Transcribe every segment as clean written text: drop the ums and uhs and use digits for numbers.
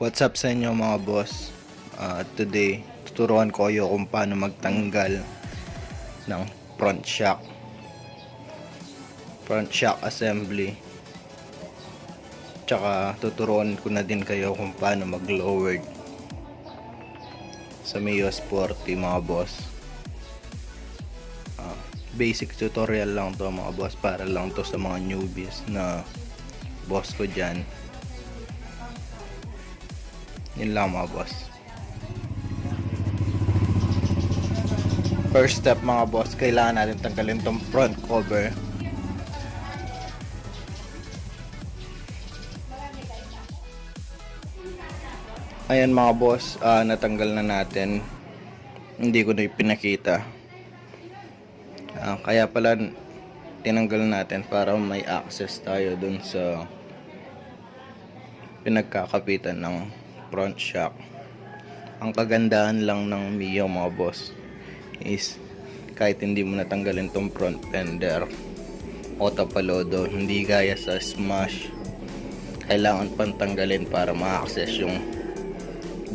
What's up sa inyo mga boss? Today, tuturuan ko kayo kung paano magtanggal ng front shock assembly. Tsaka tuturuan ko na din kayo kung paano mag-lowered sa Mio Sporty mga boss. Basic tutorial lang to mga boss, para lang to sa mga newbies na boss ko dyan. Yun lang mga boss. First step mga boss, kailangan natin tanggalin tong front cover. Ayan mga boss, natanggal na natin. Hindi ko na pinakita. Kaya pala tinanggal natin para may access tayo dun sa pinagkakapitan ng front shock. Ang kagandahan lang ng Mio mga boss is kahit hindi mo natanggalin tong front fender o tapalodo, hindi gaya sa Smash, kailangan pang tanggalin para ma-access yung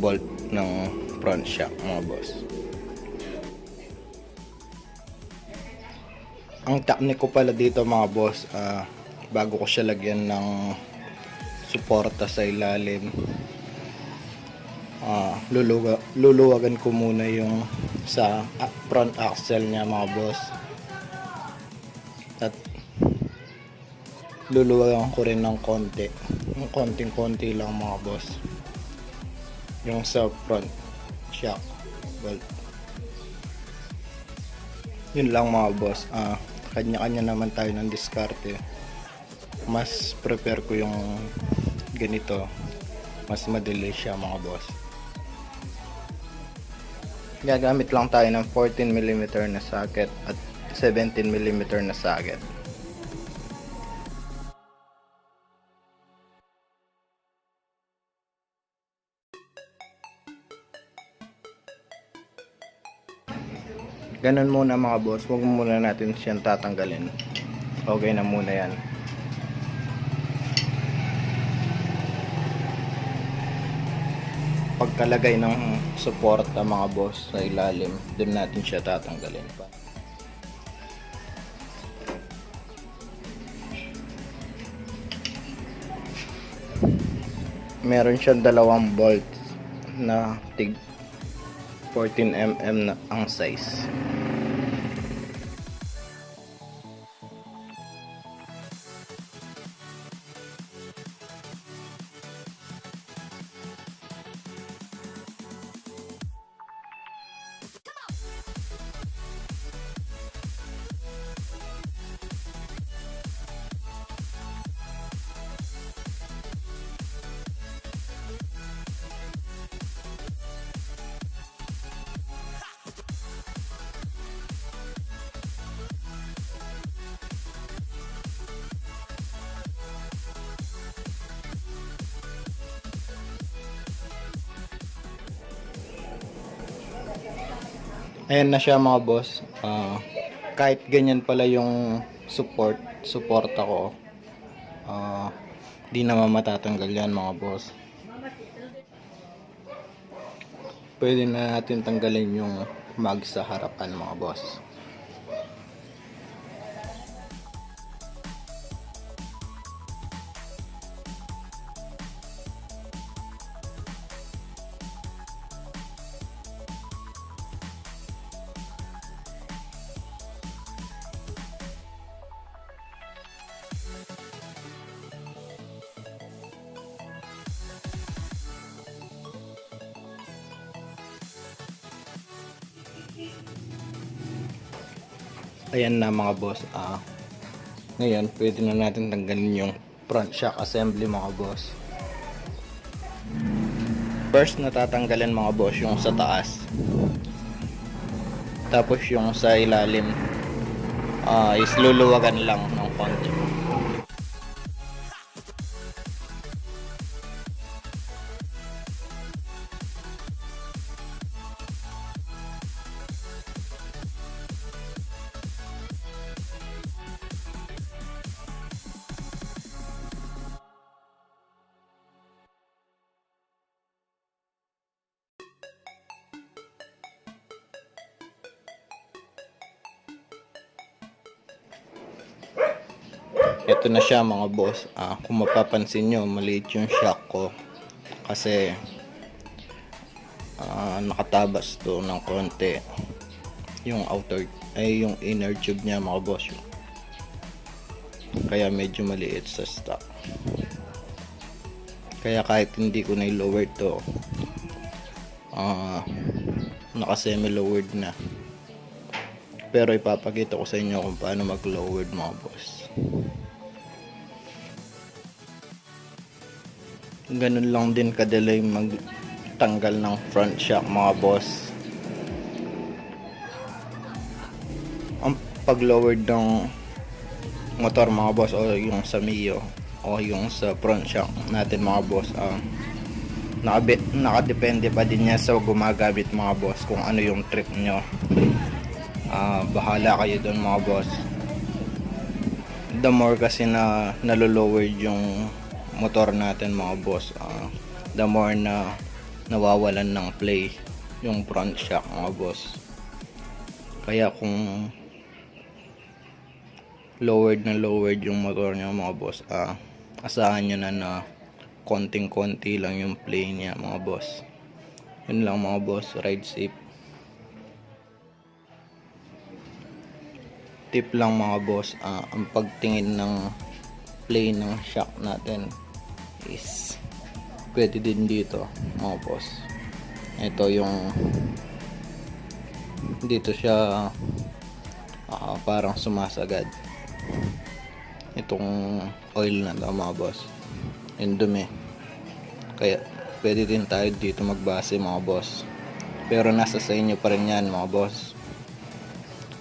bolt ng front shock mga boss. Ang technique ko pala dito mga boss, bago ko siya lagyan ng suporta sa ilalim, luluwagan ko muna yung sa front axle niya mga boss, at luluwagan ko rin ng konti, konting-konti lang mga boss, yung sa front shock bolt. Yun lang mga boss. Kanya-kanya naman tayo ng diskarte. Mas prepare ko yung ganito, mas madali siya mga boss. Gagamit lang tayo ng 14mm na socket at 17mm na socket. Ganun muna mga boss, huwag muna natin siyang tatanggalin. Okay na muna yan. Pagkalagay ng suporta mga boss sa ilalim, doon natin siya tatanggalin pa. Meron siyang dalawang bolts na tig 14mm na ang size. Ayan na siya mga boss. Kahit ganyan pala yung suporta ko, di naman matatanggal yan mga boss. Pwede na natin tanggalin yung mag sa harapan mga boss. Ayan na mga boss. Ngayon pwede na natin tanggalin yung front shock assembly mga boss. First natatanggalin mga boss yung sa taas, tapos yung sa ilalim is luluwagan lang ng konti. Ito na siya mga boss. Kung mapapansin nyo, maliit yung shock ko kasi nakatabas to ng konti yung outer yung inner tube niya mga boss, kaya medyo maliit sa stock. Kaya kahit hindi ko na i-lower to, naka semi lowered na, pero ipapakita ko sa inyo kung paano mag lowered mga boss. Ganun lang din kadali magtanggal ng front shock mga boss. Ang pag lowered ng motor mga boss, o yung sa Mio o yung sa front shock natin mga boss, nakadepende pa din niya sa gumagamit mga boss, kung ano yung trip nyo. Bahala kayo doon mga boss. The more kasi na nalo-lowered yung motor natin mga boss, the more na nawawalan ng play yung front shock mga boss. Kaya kung lowered yung motor niya mga boss, asahan nyo na konting-konti lang yung play niya mga boss. Yun lang mga boss, ride safe. Tip lang mga boss, ang pagtingin ng play ng shock natin is pwede din dito mga boss. Ito yung dito siya parang sumasagad itong oil na to mga boss, yung dumi. Kaya pwede din tayo dito magbase mga boss, pero nasa sa inyo pa rin yan mga boss.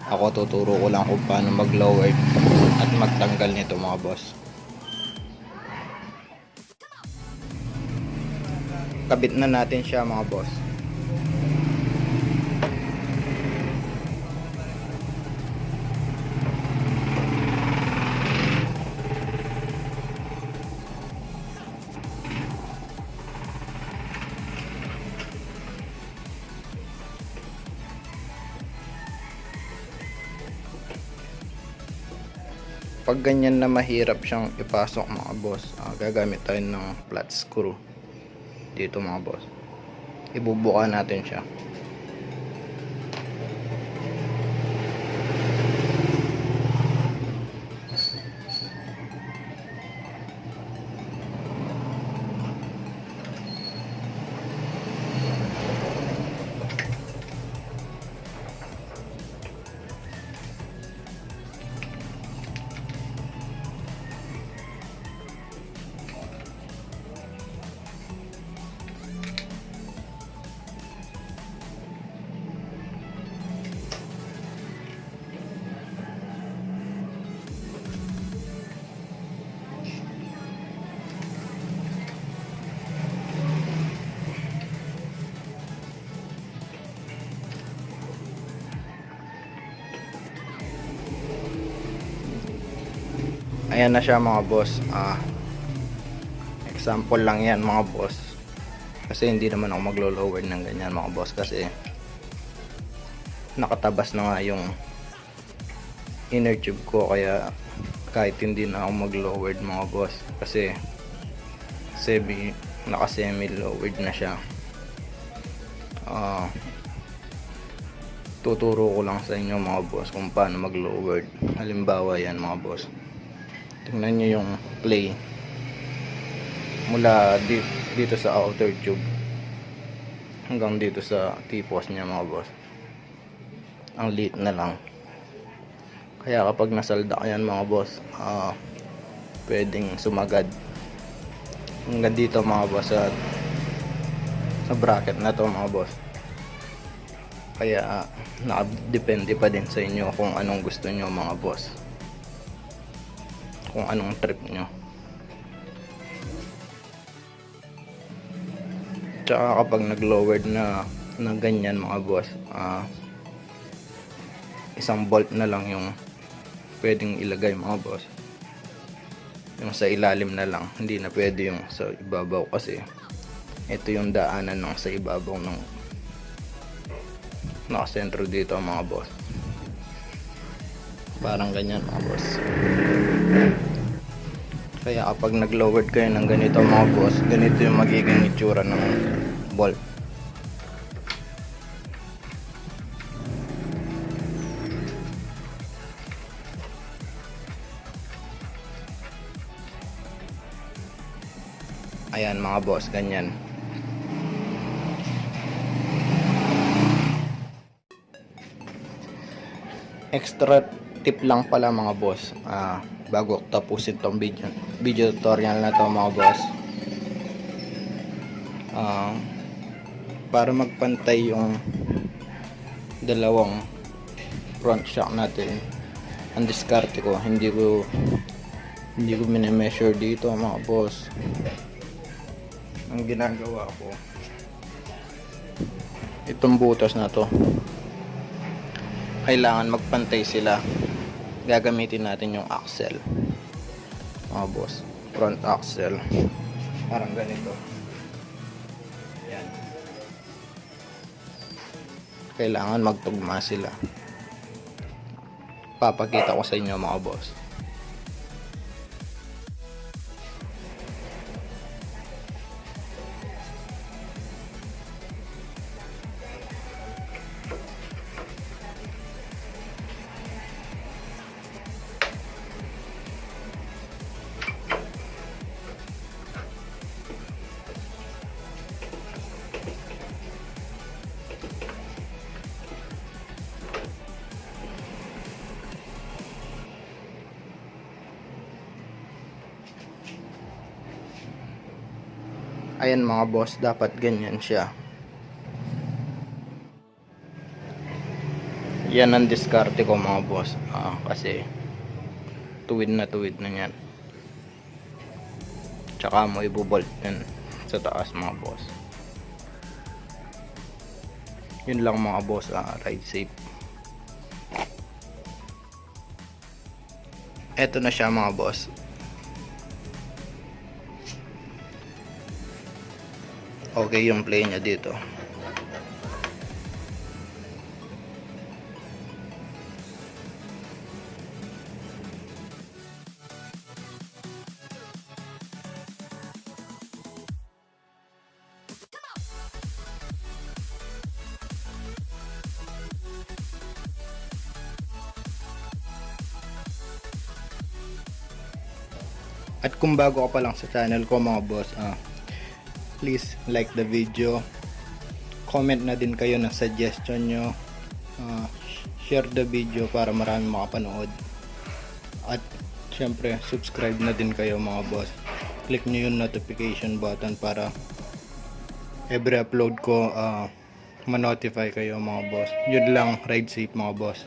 Ako tuturo ko lang kung paano mag lower at magtanggal nito mga boss. Kabit na natin siya mga boss. Pag ganyan na mahirap siyang ipasok mga boss, gagamit tayo ng flat screw dito mga boss. Ibubuka natin siya. Ayan na siya mga boss. Example lang yan mga boss, kasi hindi naman ako maglo-lower ng ganyan mga boss, kasi nakatabas na nga yung inner tube ko. Kaya kahit hindi na ako mag-lowered mga boss, kasi naka semi lowered na siya, tuturo ko lang sa inyo mga boss kung paano mag-lowered. Halimbawa yan mga boss, tingnan nyo yung play mula dito sa outer tube hanggang dito sa T-post niya mga boss. Ang liit na lang. Kaya kapag nasalda yan mga boss, pwedeng sumagad hanggang dito mga boss, sa bracket na to mga boss. Kaya nakadepende pa din sa inyo kung anong gusto nyo mga boss, kung anong trip nyo. Tsaka kapag nag-lowered na ganyan mga boss, isang bolt na lang yung pwedeng ilagay mga boss, yung sa ilalim na lang, hindi na pwede yung sa ibabaw, kasi ito yung daanan ng sa ibabaw ng nakasentro dito mga boss. Parang ganyan mga boss. Kaya kapag nag-lowered kayo ng ganito mga boss, ganito yung magiging itsura ng bolt. Ayan mga boss, ganyan. Extra tip lang pala mga boss, bago tapusin tong video tutorial na to mga boss. Para magpantay yung dalawang front shock natin, ang diskarte ko, hindi ko mini-measure dito mga boss. Ang ginagawa ko, itong butas na to, kailangan magpantay sila. Gagamitin natin yung axle mga boss, front axle, parang ganito. Yan, kailangan magtugma sila. Papakita ko sa inyo mga boss. Ayan mga boss, dapat ganyan siya. Yan ang diskarte ko mga boss, kasi tuwid na yan. Tsaka mo ibubolt yan sa taas mga boss. Yun lang mga boss, ride safe. Eto na siya mga boss. Okay yung play niya dito. At kung bago ka pa lang sa channel ko mga boss, please like the video, comment na din kayo ng suggestion nyo, share the video para marami makapanood, at syempre subscribe na din kayo mga boss. Click nyo yung notification button para every upload ko ma-notify kayo mga boss. Yun lang, ride safe mga boss.